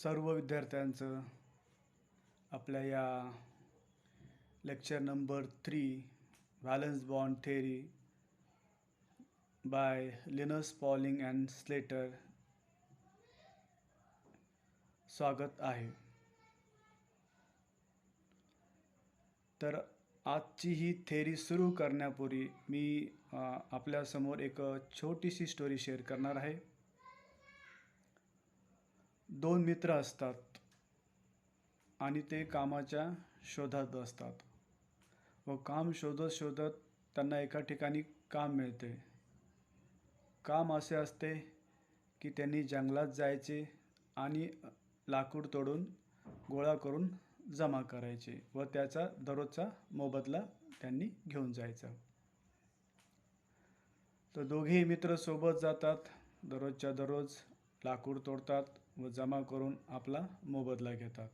सर्व विद्यार्थ्यांचं आपल्या या lecture number 3 valence bond theory by Linus Pauling and Slater स्वागत आहे. तर आजची ही थेअरी सुरू करण्यापूर्वी मी आपल्यासमोर एक छोटीशी स्टोरी शेअर करणार आहे. दोन मित्र असतात आणि ते कामाच्या शोधात असतात व काम शोधत शोधत त्यांना एका ठिकाणी काम मिळते. काम असे असते की त्यांनी जंगलात जायचे आणि लाकूड तोडून गोळा करून जमा करायचे व त्याचा दररोजचा मोबदला त्यांनी घेऊन जायचा. तर दोघेही मित्र सोबत जातात, दररोजच्या दररोज लाकूड तोडतात व जमा करून आपला मोबदला घेतात.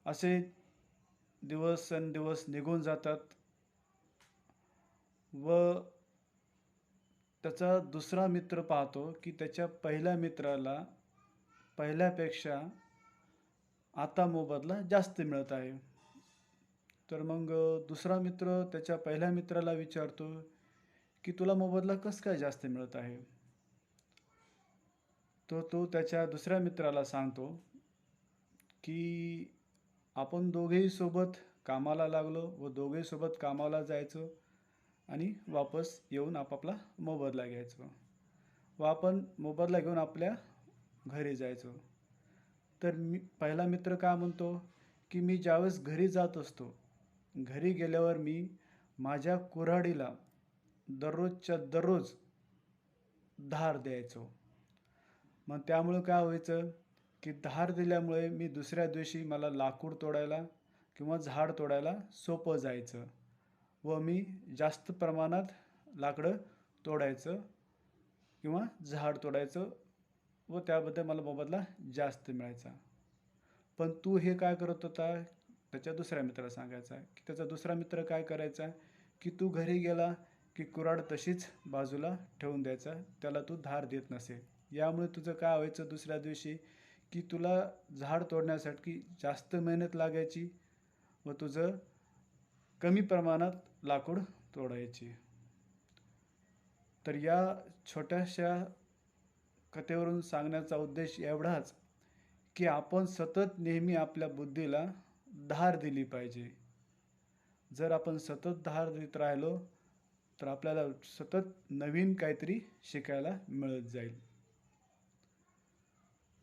असे दिवसेंदिवस निघून जातात व त्याचा दुसरा मित्र पाहतो की त्याच्या पहिल्या मित्राला पहिल्यापेक्षा आता मोबदला जास्त मिळत आहे. तर मग दुसरा मित्र त्याच्या पहिल्या मित्राला विचारतो की तुला मोबदला कसं काय जास्त मिळत आहे. तो त्याच्या दुसऱ्या मित्राला सांगतो की आपण दोघेही सोबत कामाला लागलो व दोघेही सोबत कामाला जायचो आणि वापस येऊन आपापला मोबदला घ्यायचो व आपण मोबदला घेऊन आपल्या घरी जायचो. तर पहिला मित्र काय म्हणतो की मी ज्यावेळेस घरी जात असतो, घरी गेल्यावर मी माझ्या कुऱ्हाडीला दररोजच्या दररोज धार द्यायचो. मग त्यामुळं काय व्हायचं की धार दिल्यामुळे मी दुसऱ्या दिवशी मला लाकूड तोडायला किंवा झाड तोडायला सोपं जायचं व मी जास्त प्रमाणात लाकडं तोडायचं किंवा झाड तोडायचं व त्याबद्दल मला मोबदला जास्त मिळायचा. पण तू हे काय करत होता, त्याच्या दुसऱ्या मित्राला सांगायचा की त्याचा दुसरा मित्र काय करायचा की तू घरी गेला की कुऱ्हाड तशीच बाजूला ठेवून द्यायचा, त्याला तू धार देत नसे. यामुळे तुझं काय व्हायचं दुसऱ्या दिवशी की तुला झाड तोडण्यासाठी जास्त मेहनत लागायची व तुझं कमी प्रमाणात लाकूड तोडायची. तर या छोट्याशा कथेवरून सांगण्याचा उद्देश एवढाच की आपण सतत नेहमी आपल्या बुद्धीला धार दिली पाहिजे. जर आपण सतत धार देत राहिलो तर आपल्याला सतत नवीन काहीतरी शिकायला मिळत जाईल.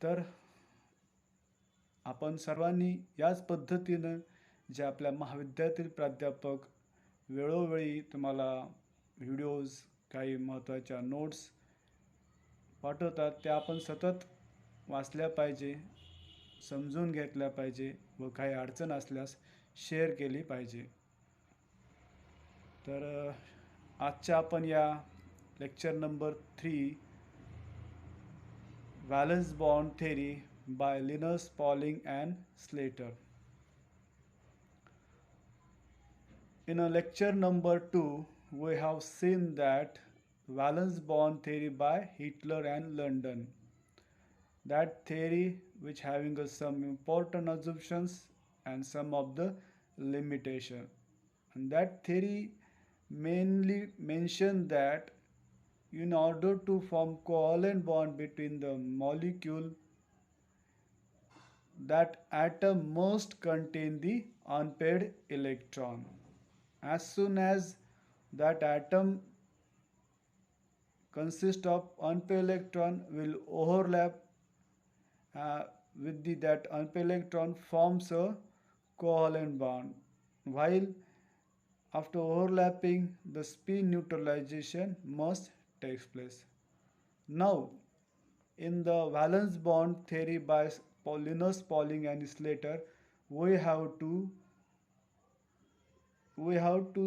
तर आपण सर्वांनी याच पद्धतीनं जे आपल्या महाविद्यालयातील प्राध्यापक वेळोवेळी तुम्हाला व्हिडिओज, काही महत्त्वाच्या नोट्स पाठवतात त्या आपण सतत वाचल्या पाहिजे, समजून घेतल्या पाहिजे व काही अडचण असल्यास शेअर केली पाहिजे. तर आजच्या आपण या lecture number 3 valence bond theory by Linus Pauling and Slater. In a lecture number 2, we have seen that valence bond theory by Hitler and London. That theory which having some important assumptions and some of the limitation. And that theory mainly mentioned that in order to form covalent bond between the molecule, that atom must contain the unpaired electron. As soon as that atom consists of unpaired electron will overlap with that unpaired electron forms a covalent bond, while after overlapping the spin neutralization must take place. Now in the valence bond theory by Linus Pauling and Slater, we have to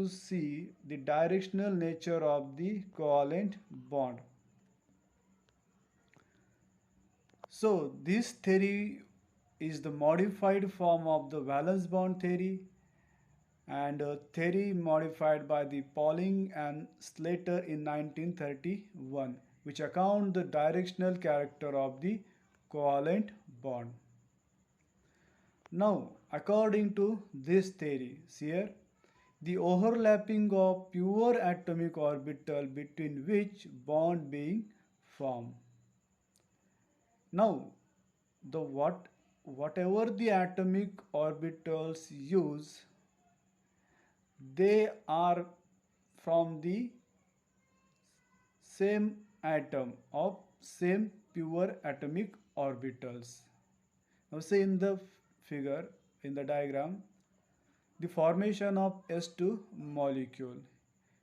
see the directional nature of the covalent bond. So this theory is the modified form of the valence bond theory and a theory modified by the Pauling and Slater in 1931, which account the directional character of the covalent bond. Now, according to this theory, here the overlapping of pure atomic orbital between which bond being formed. Now, whatever the atomic orbitals use, they are from the same atom of same pure atomic orbitals. Now say in the figure, in the diagram, the formation of S2 molecule.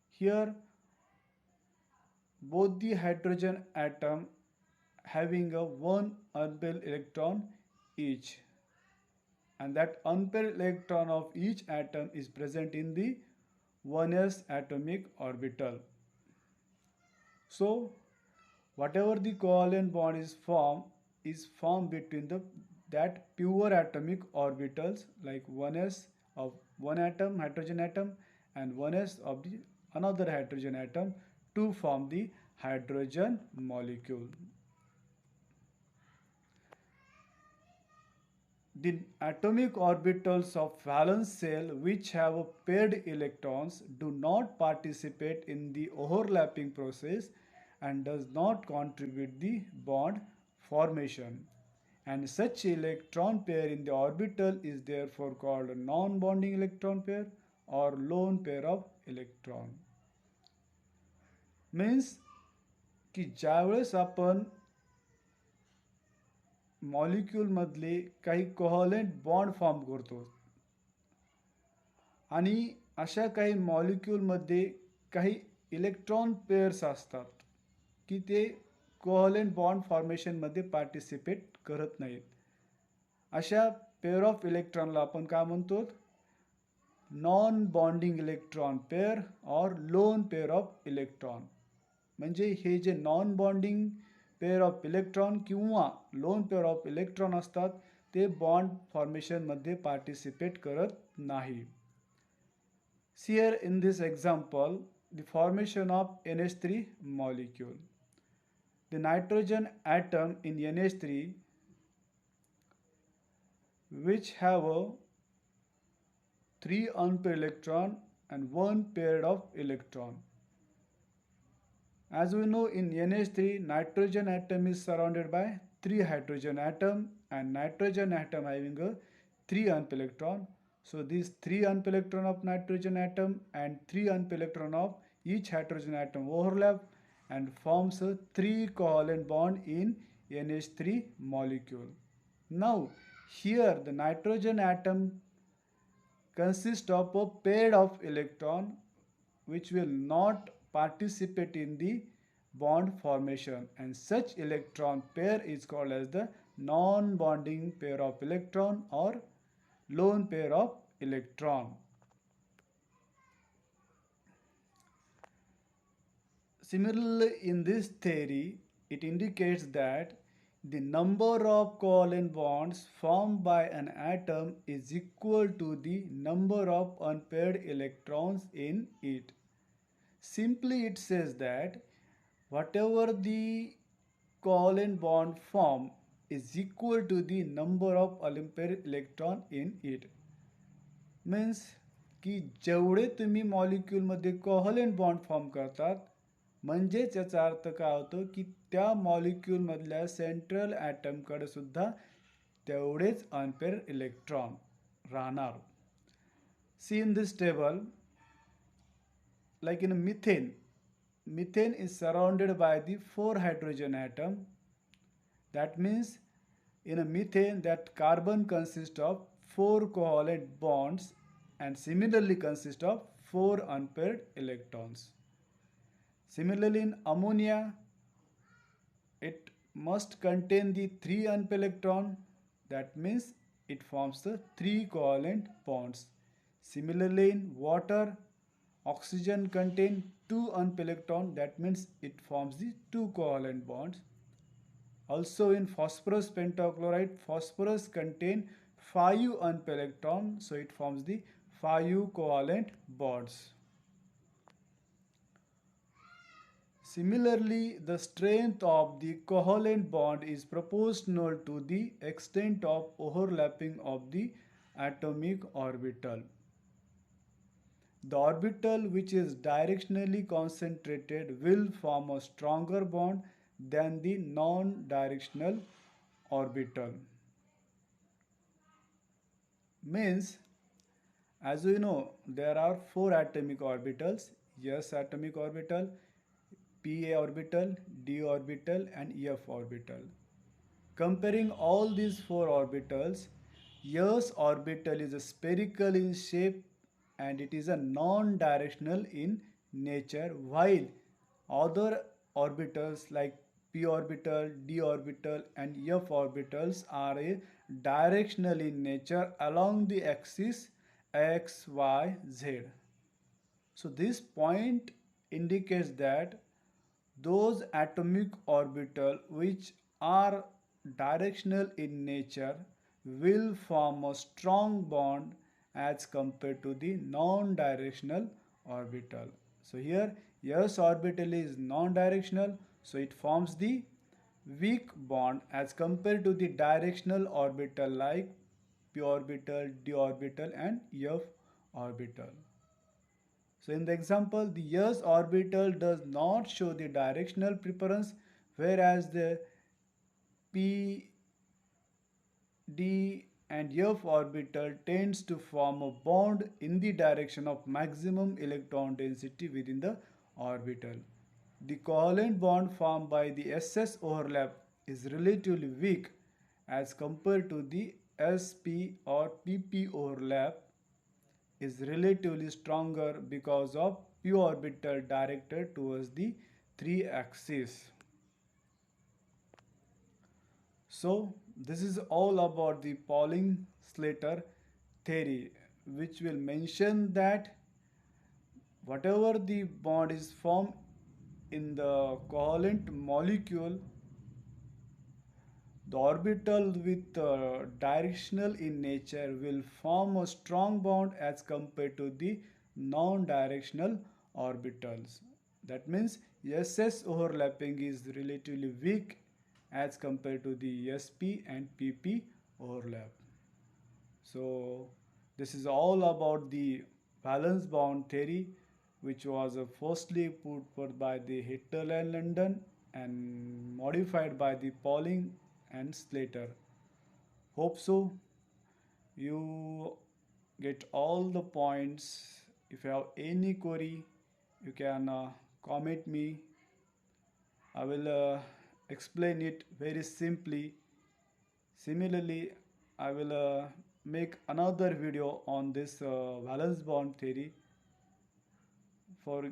Here both the hydrogen atom having a one unpaired electron each, and that unpaired electron of each atom is present in the 1s atomic orbital. So whatever the covalent bond is formed between that pure atomic orbitals, like 1s of one atom, hydrogen atom, and 1s of the another hydrogen atom, to form the hydrogen molecule. The atomic orbitals of valence shell which have paired electrons do not participate in the overlapping process and does not contribute the bond formation, and such electron pair in the orbital is therefore called a non-bonding electron pair or lone pair of electron. Means की ज्यावेळेस आपण molecule मधले काही covalent bond form करतो आणि अशा काही मॉलिक्यूलमध्ये काही इलेक्ट्रॉन पेअर्स असतात की ते कोव्हॅलेंट बॉन्ड फॉर्मेशनमध्ये पार्टिसिपेट करत नाहीत. अशा पेअर ऑफ इलेक्ट्रॉनला आपण काय म्हणतो? नॉन बॉन्डिंग इलेक्ट्रॉन पेअर और लोन पेअर ऑफ इलेक्ट्रॉन. म्हणजे हे जे non bonding pair of electron किंवा लोन पेअर ऑफ इलेक्ट्रॉन असतात ते बॉन्ड फॉर्मेशनमध्ये पार्टिसिपेट करत नाही. Here in this example, the formation of NH3 molecule. The nitrogen atom in NH3 which have a 3 unpaired electron and 1 paired of electron. As we know, in NH3, nitrogen atom is surrounded by 3 hydrogen atom and nitrogen atom having a 3 unpaired electron. So these 3 unpaired electron of nitrogen atom and 3 unpaired electron of each hydrogen atom overlap and forms a 3 covalent bond in NH3 molecule. Now here the nitrogen atom consists of a pair of electron which will not participate in the bond formation, and such electron pair is called as the non-bonding pair of electron or lone pair of electron. Similarly, in this theory, it indicates that the number of covalent bonds formed by an atom is equal to the number of unpaired electrons in it. Simply it says that whatever the covalent bond form is equal to the number of unpaired electron in it. Means की जेवढे तुम्ही मॉलिक्यूलमध्ये covalent bond form करतात, म्हणजेच याचा अर्थ काय होतो की त्या मॉलिक्यूलमधल्या सेंट्रल ॲटमकडे सुद्धा तेवढेच अनपेअर्ड इलेक्ट्रॉन राहणार. See in this table, like in methane, methane is surrounded by the 4 hydrogen atom. That means in a methane that carbon consists of 4 covalent bonds and similarly consists of 4 unpaired electrons. Similarly in ammonia, it must contain the 3 unpaired electron. That means it forms the 3 covalent bonds. Similarly in water, oxygen contain 2 unpaired electron. That means it forms the 2 covalent bonds. Also in phosphorus pentachloride, phosphorus contain 5 unpaired electron, so it forms the 5 covalent bonds. Similarly, the strength of the covalent bond is proportional to the extent of overlapping of the atomic orbital. The orbital which is directionally concentrated will form a stronger bond than the non-directional orbital. Means, as we know, there are four atomic orbitals: S atomic orbital, P orbital, D orbital, and F orbital. Comparing all these four orbitals, S orbital is a spherical in shape and it is a non-directional in nature, while other orbitals like p orbital, d orbital, and f orbitals are a directional in nature along the axis x, y, z. So this point indicates that those atomic orbital which are directional in nature will form a strong bond as compared to the non-directional orbital. So here S orbital is non-directional, so it forms the weak bond as compared to the directional orbital like p orbital, d orbital, and f orbital. So in the example, the S orbital does not show the directional preference, whereas the P, D, and F orbital tends to form a bond in the direction of maximum electron density within the orbital. The covalent bond formed by the SS overlap is relatively weak as compared to the SP or PP overlap is relatively stronger because of p orbital directed towards the 3 axis. So this is all about the Pauling-Slater theory, which will mention that whatever the bond is formed in the covalent molecule, the orbital with directional in nature will form a strong bond as compared to the non-directional orbitals. That means SS overlapping is relatively weak as compared to the SP and PP overlap. So this is all about the valence bond theory, which was firstly put forth by the Hittel and London and modified by the Pauling and Slater. Hope so you get all the points. If you have any query, you can comment me. I will explain it very simply. Similarly, I will make another video on this valence bond theory for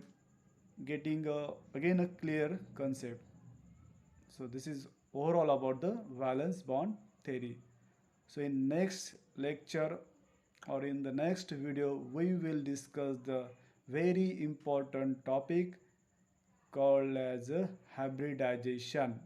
getting again a clear concept. So this is overall about the valence bond theory. So in next lecture or in the next video, we will discuss the very important topic called as hybridization.